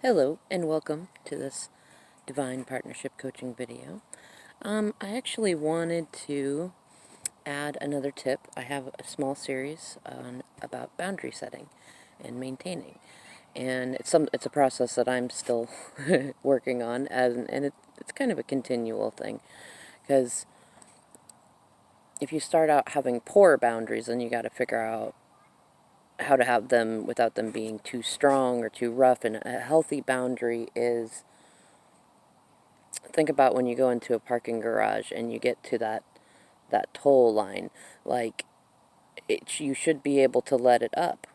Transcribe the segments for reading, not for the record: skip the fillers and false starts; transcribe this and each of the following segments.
Hello and welcome to this Divine Partnership Coaching video. I actually wanted to add another tip. I have a small series about boundary setting and maintaining, and it's a process that I'm still working on, and it's kind of a continual thing, because if you start out having poor boundaries, then you got to figure out how to have them without them being too strong or too rough. And a healthy boundary is, think about when you go into a parking garage and you get to that toll line. Like, you should be able to let it up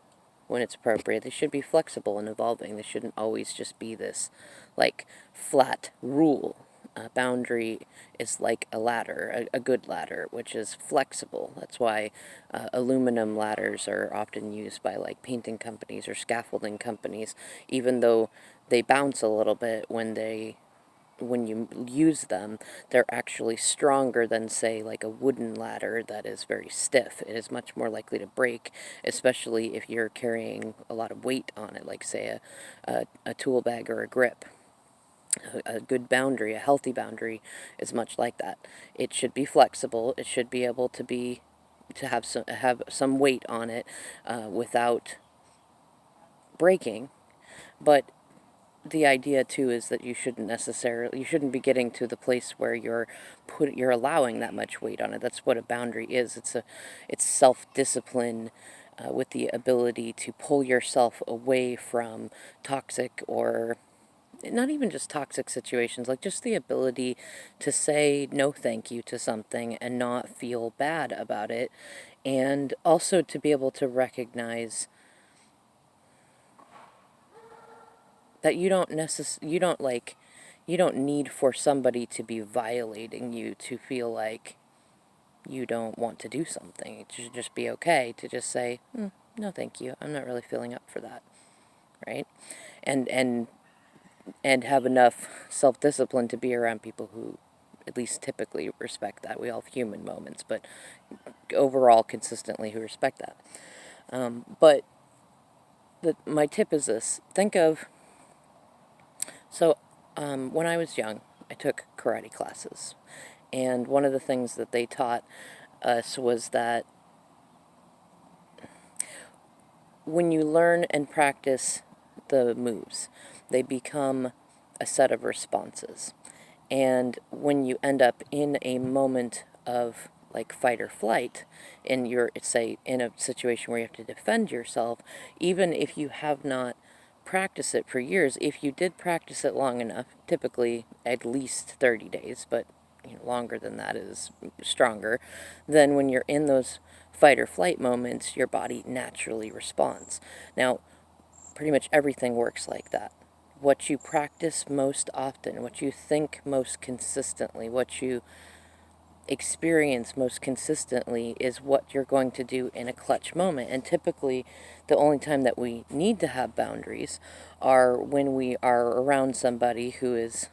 when it's appropriate. They should be flexible and evolving. They shouldn't always just be this, like, flat rule. A boundary is like a ladder, a good ladder, which is flexible. That's why aluminum ladders are often used by, like, painting companies or scaffolding companies, even though they bounce a little bit when you use them. They're actually stronger than, say, like a wooden ladder that is very stiff. It is much more likely to break, especially if you're carrying a lot of weight on it, like, say, a tool bag or a grip. A good boundary, a healthy boundary, is much like that. It should be flexible. It should be able to have some weight on it without breaking. But the idea too is that you shouldn't be getting to the place where you're allowing that much weight on it. That's what a boundary is. It's self-discipline with the ability to pull yourself away from toxic, or not even just toxic situations, like just the ability to say no thank you to something and not feel bad about it, and also to be able to recognize that you don't need for somebody to be violating you to feel like you don't want to do something. It should just be okay to just say, no thank you, I'm not really feeling up for that, right? And have enough self-discipline to be around people who at least typically respect that. We all have human moments, but overall consistently who respect that. But my tip is this. Think of, when I was young, I took karate classes. And one of the things that they taught us was that when you learn and practice the moves, they become a set of responses. And when you end up in a moment of, like, fight or flight, and you're, say, in a situation where you have to defend yourself, even if you have not practiced it for years, if you did practice it long enough, typically at least 30 days, but longer than that is stronger, then when you're in those fight or flight moments, your body naturally responds. Now, pretty much everything works like that. What you practice most often, what you think most consistently, what you experience most consistently is what you're going to do in a clutch moment. And typically, the only time that we need to have boundaries are when we are around somebody who is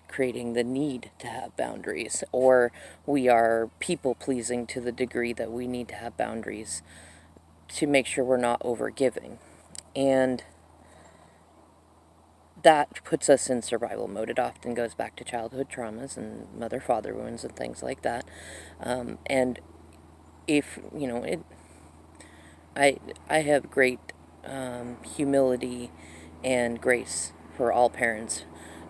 creating the need to have boundaries, or we are people-pleasing to the degree that we need to have boundaries to make sure we're not over-giving. And that puts us in survival mode. It often goes back to childhood traumas and mother-father wounds and things like that. And if, I have great humility and grace for all parents.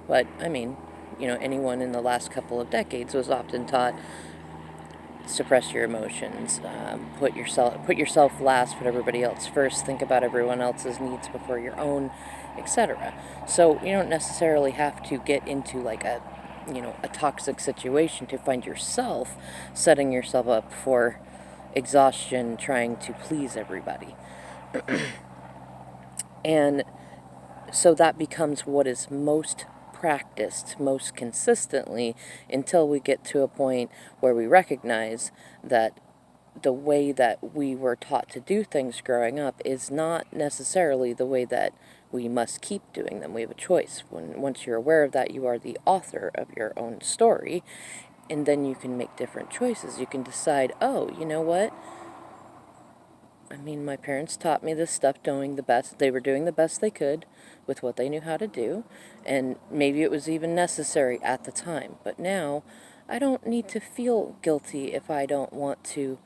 But, I mean, anyone in the last couple of decades was often taught, suppress your emotions, put yourself last, put everybody else first, think about everyone else's needs before your own, etc. So you don't necessarily have to get into, like, a toxic situation to find yourself setting yourself up for exhaustion trying to please everybody. And so that becomes what is most practiced most consistently, until we get to a point where we recognize that the way that we were taught to do things growing up is not necessarily the way that we must keep doing them. We have a choice. Once you're aware of that, you are the author of your own story, and then you can make different choices. You can decide, oh, you know what? I mean, my parents taught me this stuff doing the best. They were doing the best they could with what they knew how to do, and maybe it was even necessary at the time. But now, I don't need to feel guilty if I don't want to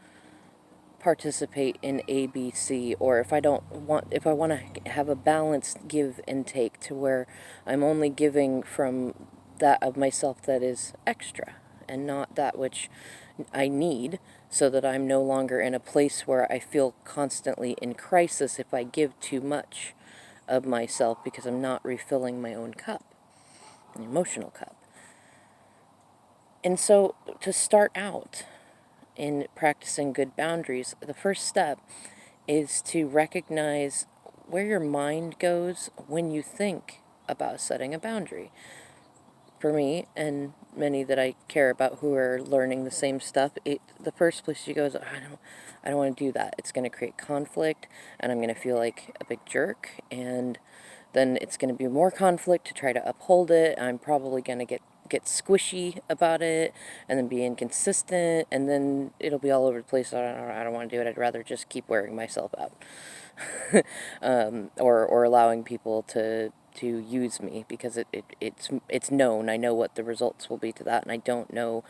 participate in ABC, or if I want to have a balanced give and take to where I'm only giving from that of myself that is extra and not that which I need, so that I'm no longer in a place where I feel constantly in crisis if I give too much of myself because I'm not refilling my own cup, an emotional cup. And so to start out in practicing good boundaries, the first step is to recognize where your mind goes when you think about setting a boundary. For me, and many that I care about who are learning the same stuff, the first place you go is, I don't want to do that. It's going to create conflict, and I'm going to feel like a big jerk, and then it's going to be more conflict to try to uphold it. I'm probably going to get squishy about it, and then be inconsistent, and then it'll be all over the place. I don't want to do it. I'd rather just keep wearing myself out. Or allowing people to use me, because it's known. I know what the results will be to that, and I don't know,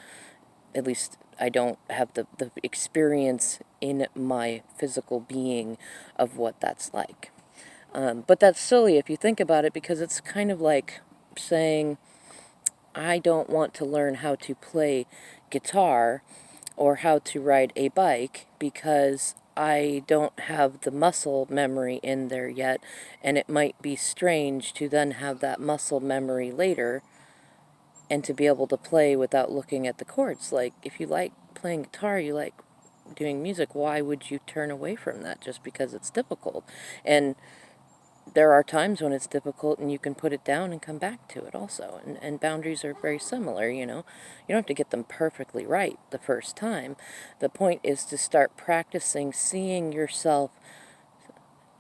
at least I don't have the experience in my physical being of what that's like. But that's silly if you think about it, because it's kind of like saying, I don't want to learn how to play guitar or how to ride a bike because I don't have the muscle memory in there yet, and it might be strange to then have that muscle memory later and to be able to play without looking at the chords. Like, if you like playing guitar, you like doing music, why would you turn away from that just because it's difficult? And there are times when it's difficult and you can put it down and come back to it also. And boundaries are very similar, you know. You don't have to get them perfectly right the first time. The point is to start practicing seeing yourself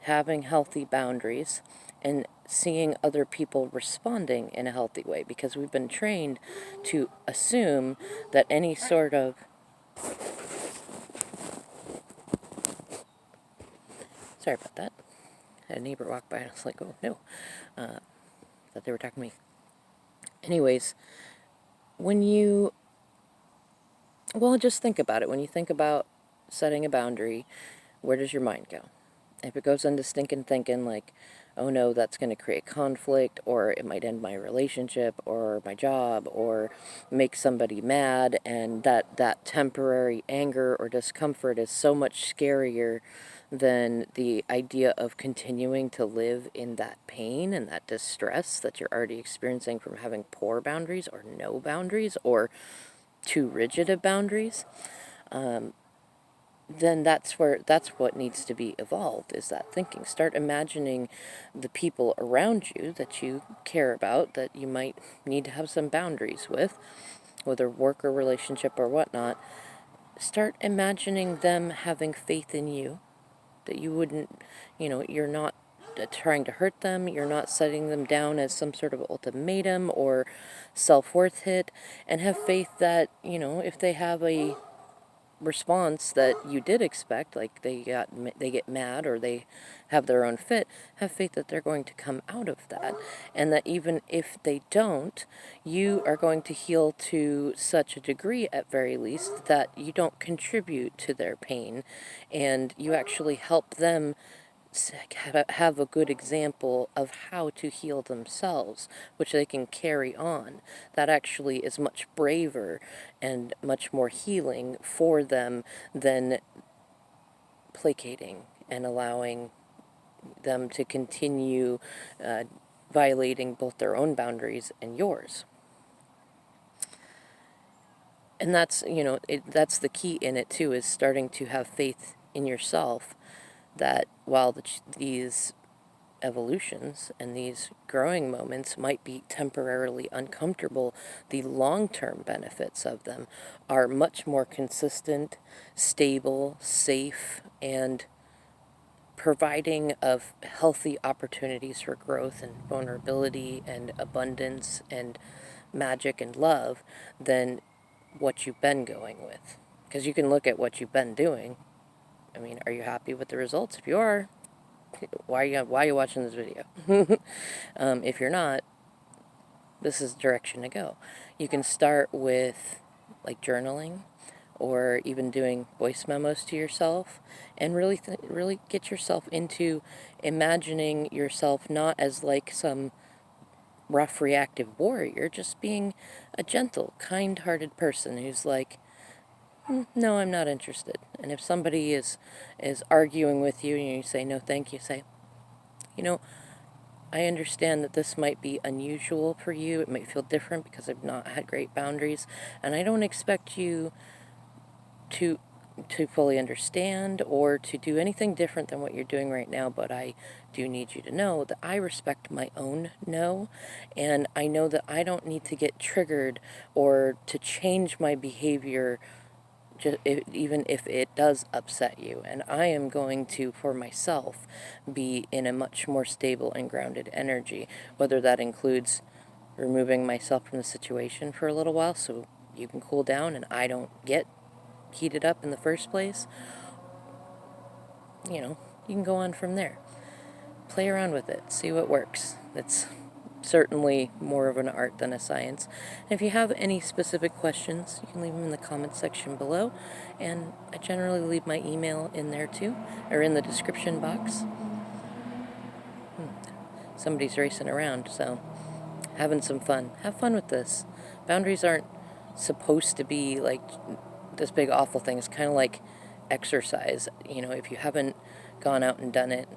having healthy boundaries and seeing other people responding in a healthy way, because we've been trained to assume that any sort of... Sorry about that. I had a neighbor walk by and I was like, oh no. Thought they were talking to me. Anyways, well, just think about it. When you think about setting a boundary, where does your mind go? If it goes into stinking thinking like, oh no, that's going to create conflict, or it might end my relationship, or my job, or make somebody mad, and that temporary anger or discomfort is so much scarier than the idea of continuing to live in that pain and that distress that you're already experiencing from having poor boundaries or no boundaries or too rigid of boundaries. Then that's what needs to be evolved, is that thinking. Start imagining the people around you that you care about, that you might need to have some boundaries with, whether work or relationship or whatnot. Start imagining them having faith in you, that you wouldn't, you're not trying to hurt them, you're not setting them down as some sort of ultimatum or self-worth hit, and have faith that, if they have a response that you did expect, like they get mad or they have their own fit, have faith that they're going to come out of that, and that even if they don't, you are going to heal to such a degree, at very least, that you don't contribute to their pain, and you actually help them have a good example of how to heal themselves, which they can carry on. That actually is much braver and much more healing for them than placating and allowing them to continue violating both their own boundaries and yours. And that's, that's the key in it too, is starting to have faith in yourself that while these evolutions and these growing moments might be temporarily uncomfortable, the long-term benefits of them are much more consistent, stable, safe, and providing of healthy opportunities for growth and vulnerability and abundance and magic and love than what you've been going with. Because you can look at what you've been doing I mean, are you happy with the results? If you are, why are you watching this video? If you're not, this is the direction to go. You can start with like journaling, or even doing voice memos to yourself, and really get yourself into imagining yourself not as like some rough reactive warrior, just being a gentle, kind-hearted person who's like, no, I'm not interested. And if somebody is arguing with you and you say no thank you, say, you know, I understand that this might be unusual for you. It might feel different because I've not had great boundaries, and I don't expect you to fully understand or to do anything different than what you're doing right now, but I do need you to know that I respect my own no, and I know that I don't need to get triggered or to change my behavior even if it does upset you. And I am going to, for myself, be in a much more stable and grounded energy, whether that includes removing myself from the situation for a little while so you can cool down and I don't get heated up in the first place. You know, you can go on from there. Play around with it, see what works. It's certainly more of an art than a science. And if you have any specific questions, you can leave them in the comments section below, and I generally leave my email in there too, or in the description box. Somebody's racing around, so having some fun. Have fun with this. Boundaries aren't supposed to be like this big awful thing. It's kind of like exercise. You know, if you haven't gone out and done it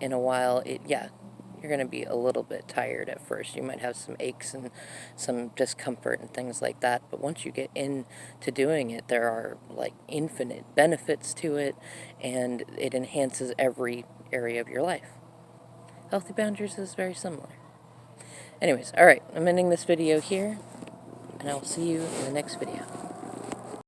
in a while, you're going to be a little bit tired at first. You might have some aches and some discomfort and things like that. But once you get into doing it, there are like infinite benefits to it, and it enhances every area of your life. Healthy boundaries is very similar. Anyways, alright, I'm ending this video here, and I'll see you in the next video.